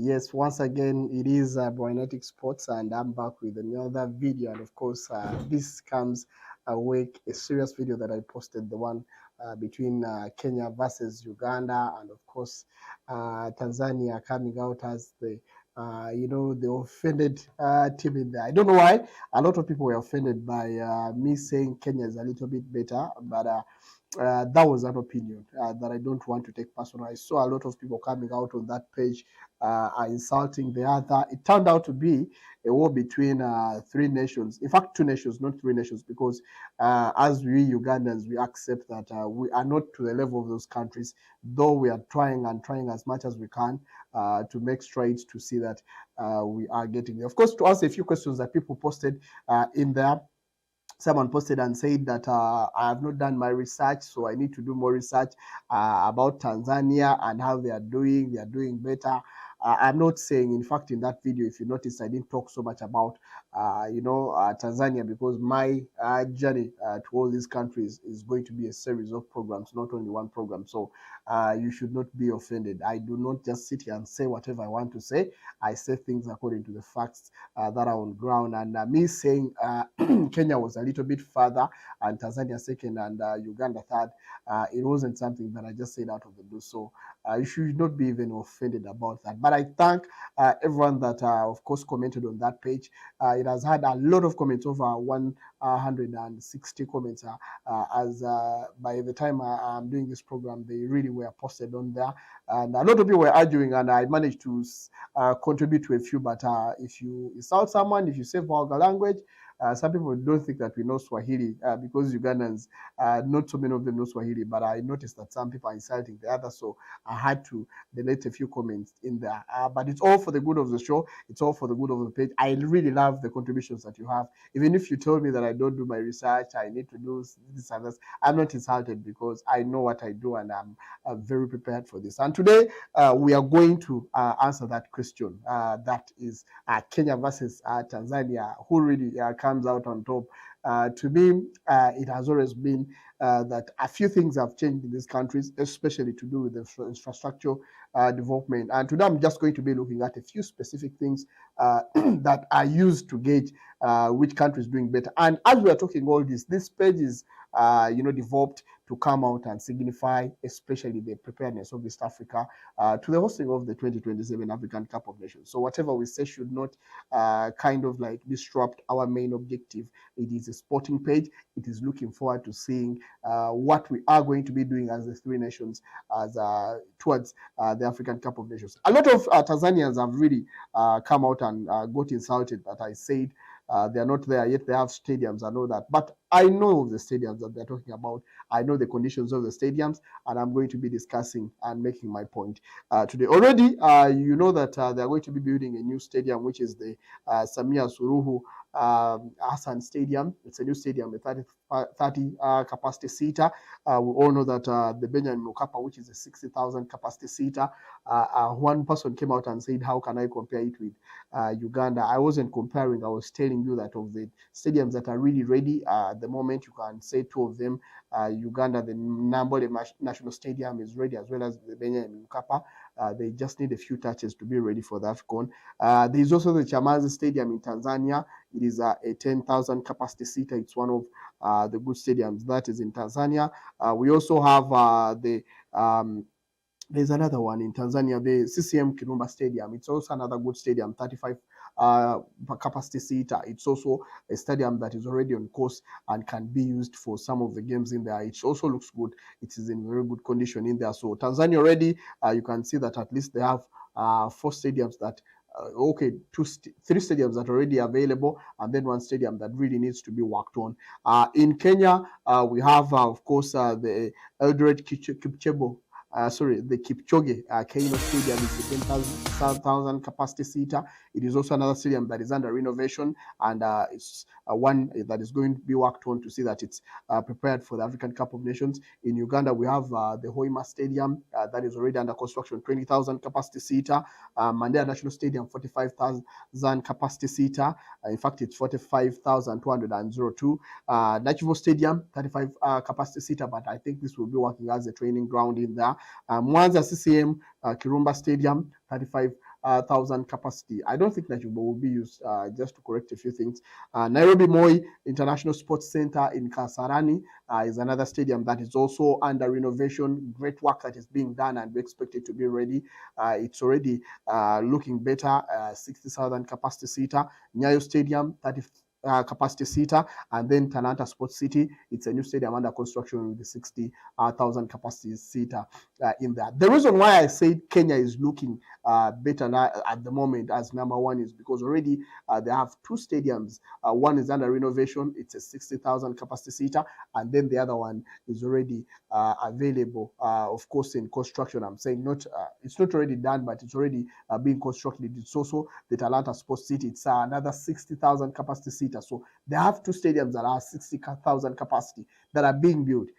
Yes, once again, it is Bionetic Sports, and I'm back with another video. And of course, this comes a serious video that I posted, the one between Kenya versus Uganda, and of course, Tanzania coming out as the offended team in there. I don't know why. A lot of people were offended by me saying Kenya is a little bit better, but that was an opinion that I don't want to take personal. I saw a lot of people coming out on that page insulting the other. It turned out to be a war between three nations. In fact, two nations, not three nations, because as we Ugandans, we accept that we are not to the level of those countries, though we are trying as much as we can to make strides to see that we are getting there. Of course, to answer a few questions that people posted in there, someone posted and said that I have not done my research, so I need to do more research about Tanzania and how they are doing. They are doing better. I'm not saying, in fact, in that video, if you notice, I didn't talk so much about, Tanzania, because my journey to all these countries is going to be a series of programs, not only one program. So you should not be offended. I do not just sit here and say whatever I want to say. I say things according to the facts that are on ground. And me saying Kenya was a little bit further and Tanzania second and Uganda third, it wasn't something that I just said out of the blue. So you should not be even offended about that. But I thank everyone that, of course, commented on that page. It has had a lot of comments, over 160 comments. As by the time I'm doing this program, they really were posted on there. And a lot of people were arguing, and I managed to contribute to a few. But if you insult someone, if you say vulgar language, some people don't think that we know Swahili because Ugandans, not so many of them know Swahili, but I noticed that some people are insulting the other, so I had to delete a few comments in there. But it's all for the good of the show. It's all for the good of the page. I really love the contributions that you have. Even if you told me that I don't do my research, I need to do this and this, I'm not insulted because I know what I do and I'm very prepared for this. And today we are going to answer that question. That is Kenya versus Tanzania. Who really comes out on top? To me, it has always been that a few things have changed in these countries, especially to do with the infrastructure development. And today I'm just going to be looking at a few specific things that are used to gauge which country is doing better. And as we are talking all this page is developed to come out and signify especially the preparedness of East Africa to the hosting of the 2027 African Cup of Nations. So whatever we say should not kind of like disrupt our main objective. It is a sporting page. It is looking forward to seeing what we are going to be doing as the three nations as towards the African Cup of Nations. A lot of Tanzanians have really come out and got insulted that I said they are not there, yet they have stadiums. I know that. But I know the stadiums that they're talking about. I know the conditions of the stadiums, and I'm going to be discussing and making my point today. Already, you know that they're going to be building a new stadium, which is the Samia Suruhu Hassan Stadium. It's a new stadium, a 30 capacity seater. We all know that the Benjamin Mkapa, which is a 60,000 capacity seater, one person came out and said, how can I compare it with Uganda? I wasn't comparing. I was telling you that of the stadiums that are really ready at the moment, you can say two of them. Uganda, the Nambole National Stadium is ready, as well as the Benjamin Mkapa. They just need a few touches to be ready for the AFCON. There is also the Chamazi Stadium in Tanzania. It is a 10,000 capacity seater. It's one of the good stadiums that is in Tanzania. We also have there's another one in Tanzania, the CCM Kirumba Stadium. It's also another good stadium, 35 capacity seater. It's also a stadium that is already on course and can be used for some of the games in there. It also looks good. It is in very good condition in there. So Tanzania already, you can see that at least they have 4 stadiums that three stadiums that are already available, and then one stadium that really needs to be worked on. In Kenya, we have, of course, the Eldoret Kipchebo. The Kipchoge Keino Stadium is a 10,000 capacity seater. It is also another stadium that is under renovation, and it's one that is going to be worked on to see that it's prepared for the African Cup of Nations. In Uganda, we have the Hoima Stadium that is already under construction, 20,000 capacity seater. Mandela National Stadium, 45,000 capacity seater. In fact, it's 45,202. Nachivo Stadium, 35 capacity seater, but I think this will be working as a training ground in there. Mwanza CCM Kirumba Stadium, 35 60,000 capacity. I don't think Najuba will be used, just to correct a few things. Nairobi Moi International Sports Center in Kasarani is another stadium that is also under renovation. Great work that is being done, and we expect it to be ready. It's already looking better. 60,000 capacity seater. Nyayo Stadium, 30 capacity seater, and then Talanta Sports City. It's a new stadium under construction with the 60,000 capacity seater in there. The reason why I said Kenya is looking better now at the moment as number one is because already they have two stadiums. One is under renovation. It's a 60,000 capacity seater, and then the other one is already available. Of course, in construction. I'm saying not it's not already done, but it's already being constructed. It's also the Talanta Sports City. It's another 60,000 capacity seater. So they have two stadiums that are 60,000 capacity that are being built.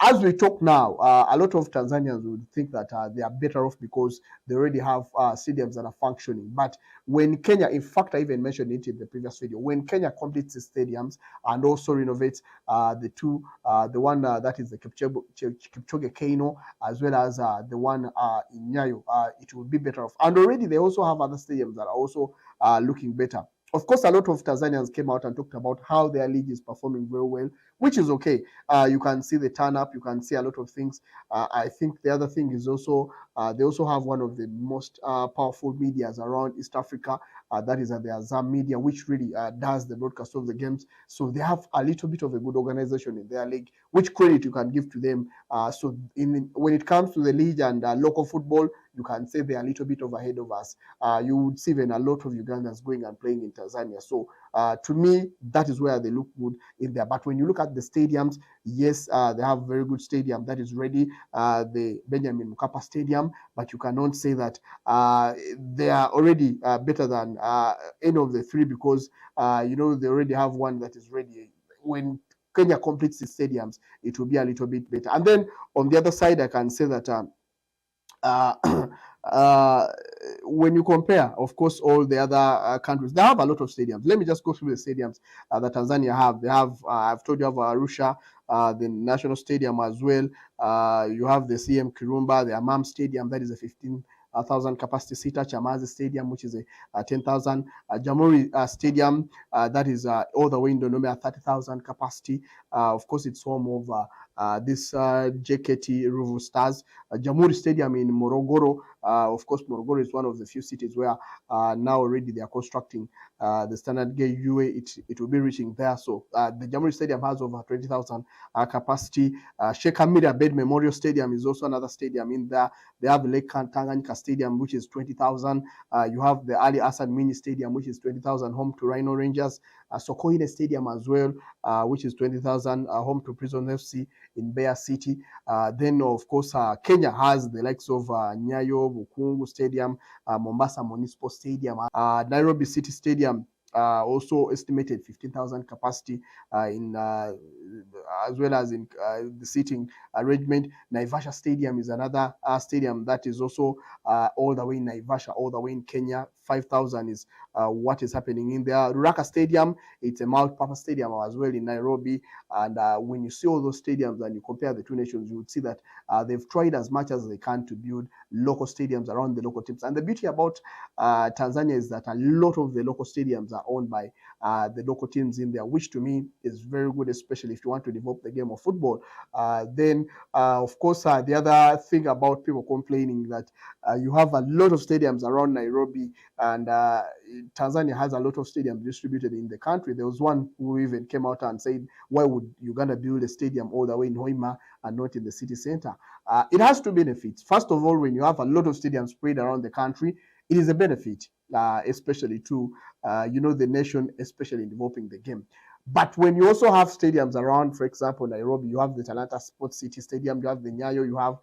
As we talk now, a lot of Tanzanians would think that they are better off because they already have stadiums that are functioning. But when Kenya, in fact, I even mentioned it in the previous video, when Kenya completes its stadiums and also renovates the two, the one that is the Kipchoge Keino, as well as the one in Nyayo, it will be better off. And already they also have other stadiums that are also looking better. Of course, a lot of Tanzanians came out and talked about how their league is performing very well, which is okay. You can see the turn up, you can see a lot of things. I think the other thing is also they also have one of the most powerful medias around East Africa. That is the Azam Media, which really does the broadcast of the games. So they have a little bit of a good organization in their league, which credit you can give to them. So when it comes to the league and local football, you can say they're a little bit ahead of us. You would see even a lot of Ugandans going and playing in Tanzania. So to me, that is where they look good in there. But when you look at the stadiums, yes, they have a very good stadium that is ready, the Benjamin Mkapa Stadium, but you cannot say that they are already better than any of the three because, they already have one that is ready. When Kenya completes its stadiums, it will be a little bit better. And then on the other side, I can say that when you compare, of course, all the other countries, they have a lot of stadiums. Let me just go through the stadiums that Tanzania have. They have, I've told you, have Arusha, the national stadium as well. You have the CM Kirumba, the Amam Stadium, that is a 15,000 capacity seater. Chamazi Stadium, which is a 10,000. Jamhuri Stadium, that is all the way in Dodoma, 30,000 capacity. Of course, it's home of this JKT Ruvu Stars. Jamhuri Stadium in Morogoro. Of course, Morogoro is one of the few cities where now already they are constructing the standard gauge UA. It will be reaching there. So the Jamhuri Stadium has over 20,000 capacity. Sheikh Hamid Abed Memorial Stadium is also another stadium in there. They have Lake Tanganyika Stadium, which is 20,000. You have the Ali Hassan Mini Stadium, which is 20,000, home to Rhino Rangers. Sokoine Stadium as well, which is 20,000, home to Prison FC in Mbeya City. Then, of course, Kenya has the likes of Nyayo, Bukungu Stadium, Mombasa Municipal Stadium, Nairobi City Stadium, also estimated 15,000 capacity in as well as in the seating arrangement. Naivasha Stadium is another stadium that is also all the way in Naivasha, all the way in Kenya. 5,000 is what is happening in there. Ruaraka Stadium, it's a multi-purpose stadium as well in Nairobi. And when you see all those stadiums and you compare the two nations, you would see that they've tried as much as they can to build local stadiums around the local teams. And the beauty about Tanzania is that a lot of the local stadiums are owned by the local teams in there, which to me is very good, especially if you want to develop the game of football. Then, of course, the other thing about people complaining that you have a lot of stadiums around Nairobi, and Tanzania has a lot of stadiums distributed in the country. There was one who even came out and said, why would Uganda build a stadium all the way in Hoima and not in the city center? It has two benefits. First of all, when you have a lot of stadiums spread around the country, it is a benefit, especially to the nation, especially in developing the game. But when you also have stadiums around, for example, Nairobi, you have the Talanta Sports City Stadium, you have the Nyayo, you have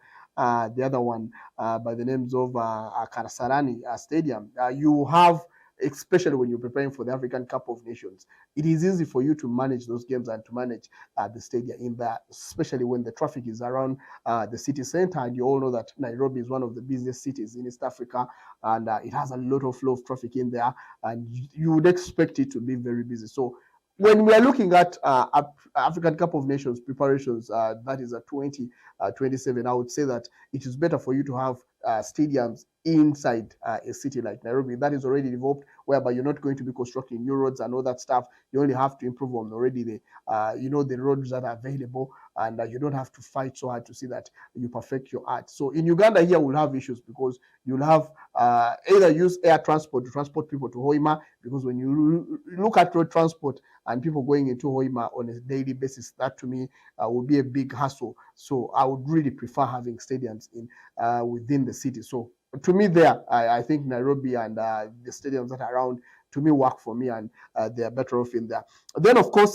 the other one by the names of Kasarani Stadium. You have, especially when you're preparing for the African Cup of Nations, it is easy for you to manage those games and to manage the stadium in there, especially when the traffic is around the city center. And you all know that Nairobi is one of the busiest cities in East Africa, and it has a lot of flow of traffic in there, and you would expect it to be very busy. So when we are looking at African Cup of Nations preparations, that is a 2027, I would say that it is better for you to have stadiums inside a city like Nairobi. That is already developed, whereby you're not going to be constructing new roads and all that stuff. You only have to improve on already the the roads that are available, and you don't have to fight so hard to see that you perfect your art. So in Uganda here, we'll have issues because you'll have either use air transport to transport people to Hoima, because when you look at road transport and people going into Hoima on a daily basis, that to me would be a big hassle. So I would really prefer having stadiums in within the city. So to me there, I think Nairobi and the stadiums that are around, to me, work for me, and they are better off in there. Then, of course,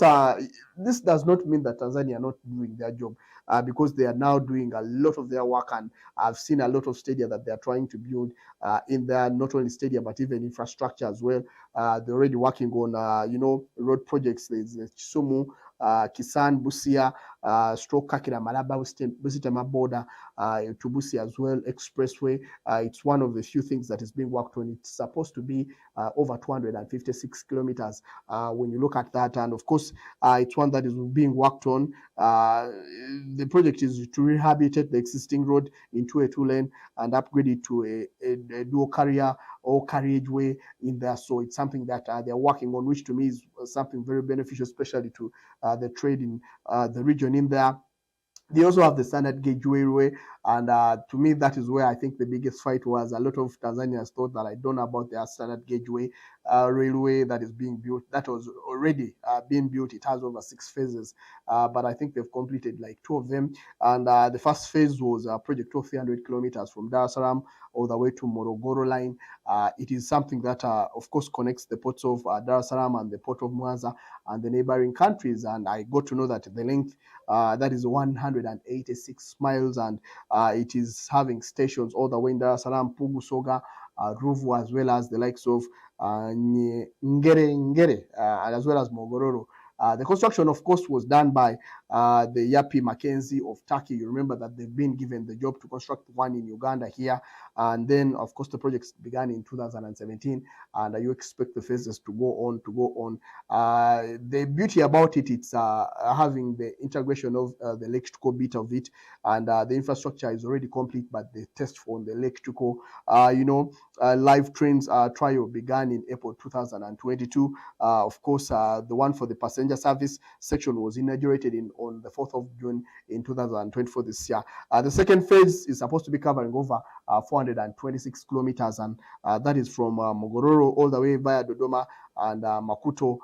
this does not mean that Tanzania are not doing their job, because they are now doing a lot of their work, and I've seen a lot of stadia that they are trying to build in there, not only stadia but even infrastructure as well. They're already working on road projects. There's Kisumu, Kisan, Busia, stroke Kakira, Malaba, Busitama border to Busia as well, expressway. It's one of the few things that is being worked on. It's supposed to be over 256 kilometers when you look at that. And of course, it's one that is being worked on. The project is to rehabilitate the existing road into a two-lane and upgrade it to a dual carrier or carriageway in there. So it's something that they're working on, which to me is something very beneficial, especially to the trade in the region in there. They also have the standard gauge railway, and to me, that is where I think the biggest fight was. A lot of Tanzanians thought that I don't know about their standard gauge railway that is being built. That was already being built. It has over 6 phases, but I think they've completed like 2 of them. And the first phase was a project of 300 kilometers from Dar es Salaam all the way to Morogoro line. It is something that, of course, connects the ports of Dar es Salaam and the port of Mwanza and the neighboring countries. And I got to know that the length that is 186 miles, and it is having stations all the way in Dar es Salaam, Pugu, Soga, Ruvu, as well as the likes of Ngere, as well as Mogororo. The construction, of course, was done by the Yapi Mackenzie of Turkey. You remember that they've been given the job to construct one in Uganda here. And then, of course, the project began in 2017, and you expect the phases to go on. The beauty about it, it's having the integration of the electrical bit of it, and the infrastructure is already complete, but the test for the electrical, live trains trial began in April 2022. Of course, the one for the passenger service section was inaugurated on the 4th of June in 2024 this year. The second phase is supposed to be covering over 426 kilometers, and that is from Mogororo all the way via Dodoma and Makuto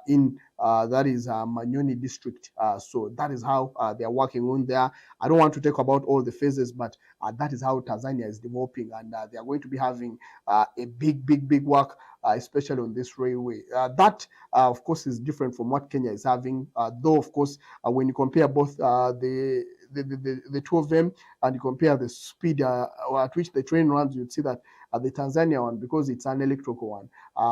in that is Manyoni district. So that is how they are working on there. I don't want to talk about all the phases, but that is how Tanzania is developing, and they are going to be having a big work, especially on this railway. That, of course, is different from what Kenya is having, though, of course, when you compare both the two of them, and you compare the speed at which the train runs, you'd see that the Tanzania one, because it's an electrical one,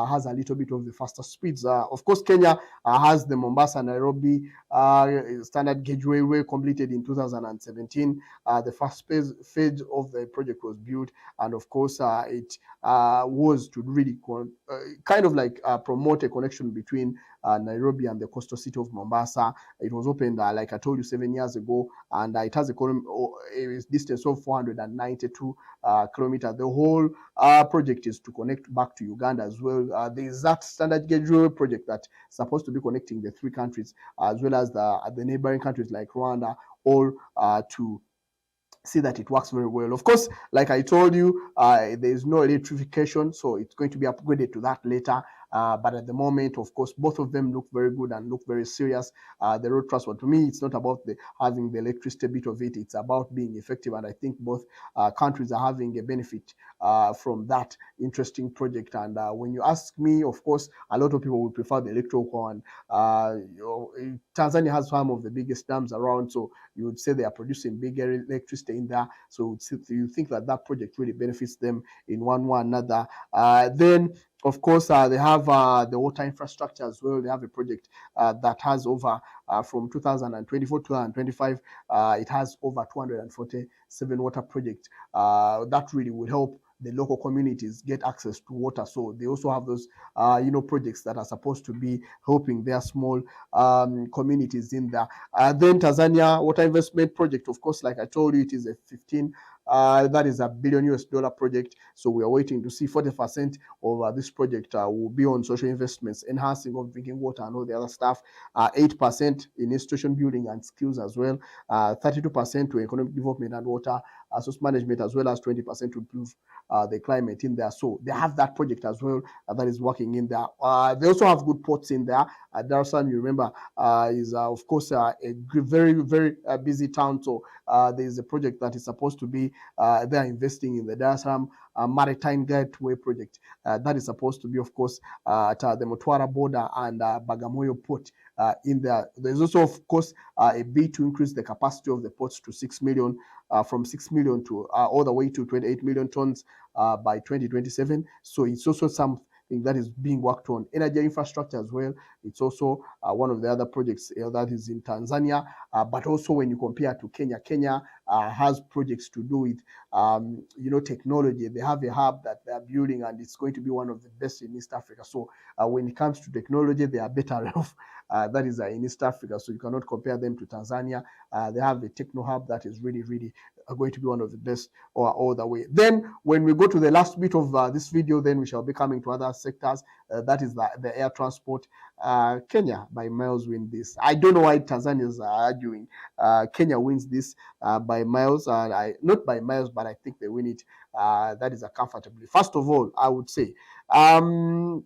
has a little bit of the faster speeds. Of course, Kenya has the Mombasa-Nairobi standard gauge railway completed in 2017. The first phase of the project was built, and of course, it was to really kind of like promote a connection between Nairobi and the coastal city of Mombasa. It was opened, like I told you, 7 years ago, and it has a distance of 492 kilometers. The whole project is to connect back to Uganda as well. There is that standard gauge railway project that's supposed to be connecting the 3 countries, as well as the neighboring countries like Rwanda, all to see that it works very well. Of course, like I told you, there is no electrification, so it's going to be upgraded to that later. But at the moment, of course, both of them look very good and look very serious. The road transport, to me, it's not about having the electricity bit of it. It's about being effective, and I think both countries are having a benefit from that interesting project. And when you ask me, of course, a lot of people would prefer the electrical one. Tanzania has some of the biggest dams around, so you would say they are producing bigger electricity in there. So you think that project really benefits them in one way or another. Then, of course, they have the water infrastructure as well. They have a project that has over, from 2024 to 2025, it has over 247 water projects. That really will help the local communities get access to water. So they also have those, projects that are supposed to be helping their small communities in there. Then Tanzania Water Investment Project, of course, like I told you, it is a 15 That is $1 billion project. So we are waiting to see 40% of this project will be on social investments, enhancing of drinking water and all the other stuff. 8% in institution building and skills as well. 32% to economic development and water source management, as well as 20% to improve the climate in there. So they have that project as well that is working in there. They also have good ports in there. Dar es Salaam, you remember, is of course a very, very busy town. So there is a project that is supposed to be they are investing in the Dar es Salaam Maritime Gateway project that is supposed to be, of course, at the Mtwara border and Bagamoyo port. In there, there's also, of course, a bid to increase the capacity of the ports to 6 million, from 6 million to all the way to 28 million tons by 2027. So it's also something that is being worked on. Energy infrastructure as well. It's also one of the other projects that is in Tanzania. But also when you compare to Kenya, Kenya has projects to do with technology. They have a hub that they are building, and it's going to be one of the best in East Africa. So when it comes to technology, they are better off. That is in East Africa. So you cannot compare them to Tanzania. They have a techno hub that is really, really going to be one of the best all the way. Then when we go to the last bit of this video, then we shall be coming to other sectors. That is the air transport. Kenya by miles win this. I don't know why Tanzanians are arguing. Kenya wins this by miles. Not by miles, but I think they win it. That is comfortably. First of all, I would say Kenya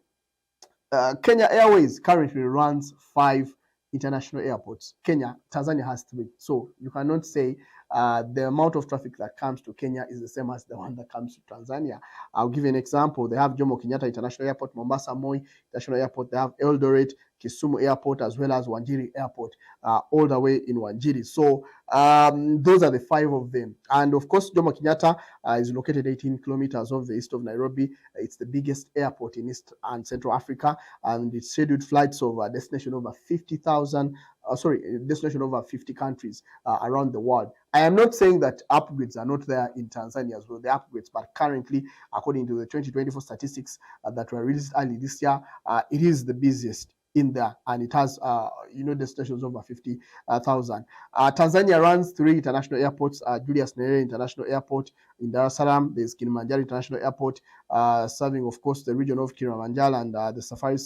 Airways currently runs 5 international airports. Tanzania has 3. So you cannot say the amount of traffic that comes to Kenya is the same as the one that comes to Tanzania. I'll give you an example. They have Jomo Kenyatta International Airport, Mombasa Moi International Airport. They have Eldoret, Kisumu Airport, as well as Wanjiri Airport, all the way in Wanjiri. So those are the 5 of them. And of course, Jomo Kenyatta is located 18 kilometers off the east of Nairobi. It's the biggest airport in East and Central Africa, and it's scheduled flights of destination over 50,000. Destination over 50 countries around the world. I am not saying that upgrades are not there in Tanzania as well, the upgrades, but currently, according to the 2024 statistics that were released early this year, it is the busiest in there, and it has destinations over 50,000. Tanzania runs 3 international airports: Julius Nyerere International Airport in Dar es Salaam. There's Kilimanjaro International Airport, serving, of course, the region of Kilimanjaro and the safari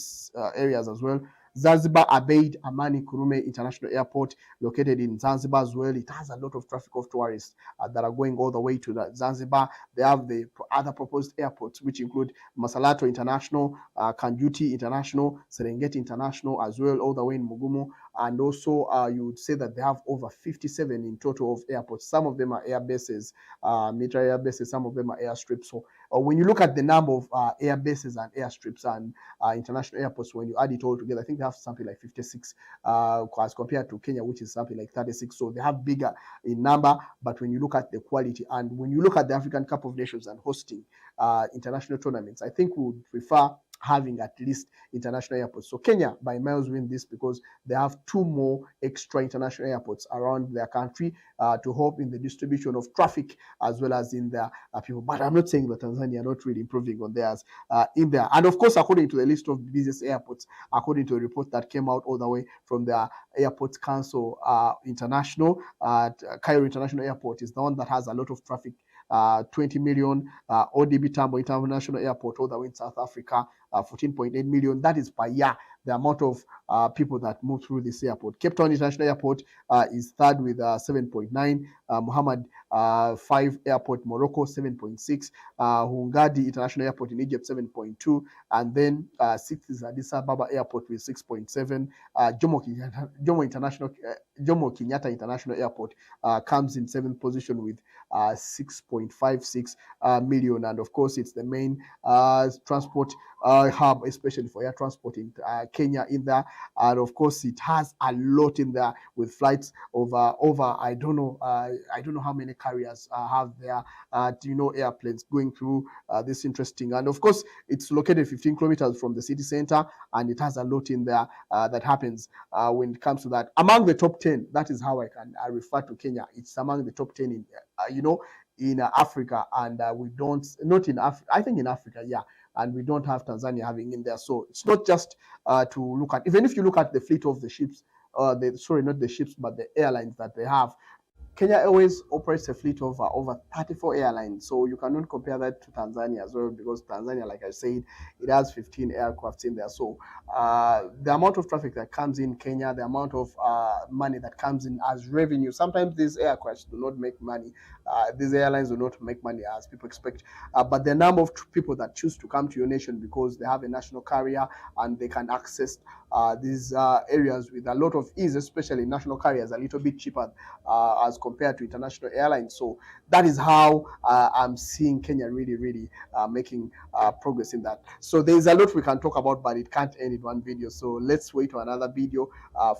areas as well. Zanzibar Abeid Amani Karume International Airport, located in Zanzibar as well. It has a lot of traffic of tourists that are going all the way to Zanzibar. They have the other proposed airports, which include Masalato International, Kanjuti International, Serengeti International as well, all the way in Mugumu. And also, you would say that they have over 57 in total of airports. Some of them are air bases, military air bases. Some of them are airstrips. So when you look at the number of air bases and airstrips and international airports, when you add it all together, I think they have something like 56 as compared to Kenya, which is something like 36. So they have bigger in number, but when you look at the quality and when you look at the African Cup of Nations and hosting international tournaments, I think we would prefer having at least international airports. So Kenya by miles win this because they have 2 more extra international airports around their country to help in the distribution of traffic as well as in their people. But I'm not saying that Tanzania are not really improving on theirs in there. And of course, according to the list of busiest airports, according to a report that came out all the way from the Airports Council International, Cairo International Airport is the one that has a lot of traffic. 20 million. ODB Tambo International Airport all the way in South Africa, 14.8 million. That is per year, the amount of people that move through this airport. Cape Town International Airport is third with 7.9. Muhammad 5 Airport, Morocco, 7.6. Hungadi International Airport in Egypt, 7.2. And then 6th is Addis Ababa Airport with 6.7. Jomo Kenyatta International Airport comes in 7th position with 6.56 million. And of course, it's the main transport hub, especially for air transport in Kenya in there. And of course, it has a lot in there with flights over I don't know how many carriers have their airplanes going through this interesting. And of course, it's located 15 kilometers from the city center, and it has a lot in there that happens when it comes to that. Among the top 10, that is how I refer to Kenya. It's among the top 10 in in Africa, and we don't, not in Africa, I think in Africa, yeah, and we don't have Tanzania having in there. So it's not just to look at, even if you look at the fleet of the ships, not the ships, but the airlines that they have, Kenya Airways operates a fleet of over 34 airlines, so you cannot compare that to Tanzania as well, because Tanzania, like I said, it has 15 aircrafts in there. So the amount of traffic that comes in Kenya, the amount of money that comes in as revenue, sometimes these aircrafts do not make money. These airlines do not make money as people expect. But the number of people that choose to come to your nation because they have a national carrier and they can access these areas with a lot of ease, especially national carriers, a little bit cheaper as compared to international airlines. So that is how I'm seeing Kenya really making progress in that. So there's a lot we can talk about, but it can't end in one video. So let's wait for another video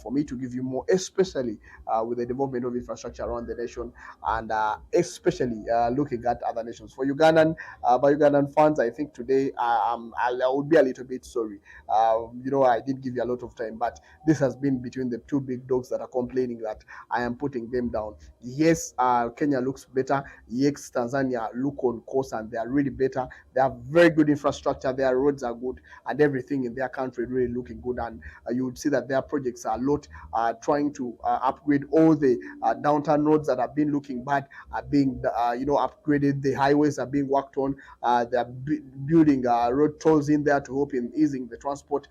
for me to give you more, especially with the development of infrastructure around the nation, and especially looking at other nations. For by Ugandan fans, I think today I would be a little bit sorry. I did give you a lot of time, but this has been between the two big dogs that are complaining that I am putting them down. Yes, Kenya looks better. Yes, Tanzania look on course and they are really better. They have very good infrastructure. Their roads are good, and everything in their country really looking good. And you would see that their projects are a lot trying to upgrade all the downtown roads that have been looking bad are being upgraded. The highways are being worked on. They are building road tolls in there to help in easing the transport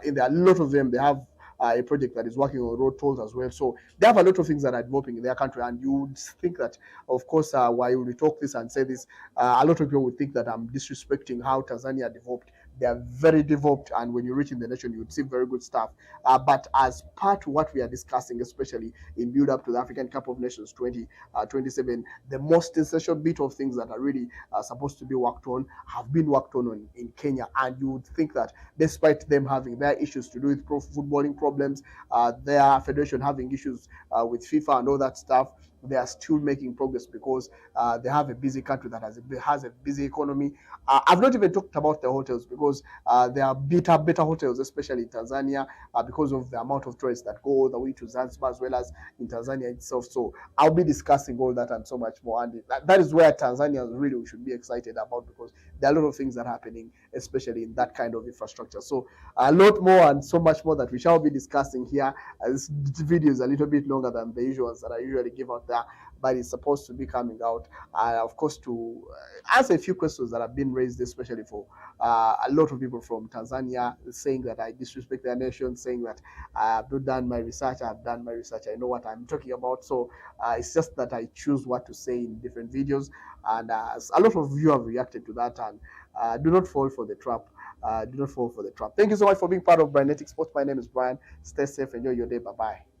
in there. A lot of them, they have a project that is working on road tolls as well. So they have a lot of things that are developing in their country, and you would think that, of course, while we talk this and say this, a lot of people would think that I'm disrespecting how Tanzania developed. They are very developed, and when you reach in the nation, you would see very good stuff. But as part of what we are discussing, especially in build up to the African Cup of Nations 2027, the most essential bit of things that are really supposed to be worked on have been worked on in Kenya. And you would think that despite them having their issues to do with pro footballing problems, their federation having issues with FIFA and all that stuff, they are still making progress because they have a busy country that has a busy economy. I've not even talked about the hotels, because there are better hotels, especially in Tanzania, because of the amount of tourists that go all the way to Zanzibar as well as in Tanzania itself. So I'll be discussing all that and so much more. And that is where Tanzania really should be excited about, because there are a lot of things that are happening, especially in that kind of infrastructure. So a lot more and so much more that we shall be discussing here. This video is a little bit longer than the usual ones that I usually give out there, but it's supposed to be coming out, of course, to answer a few questions that have been raised, especially for a lot of people from Tanzania saying that I disrespect their nation, saying that I have not done my research. I have done my research. I know what I'm talking about. So it's just that I choose what to say in different videos, and a lot of you have reacted to that. And do not fall for the trap. Do not fall for the trap. Thank you so much for being part of Brianetic Sports. My name is Brian. Stay safe. Enjoy your day. Bye-bye.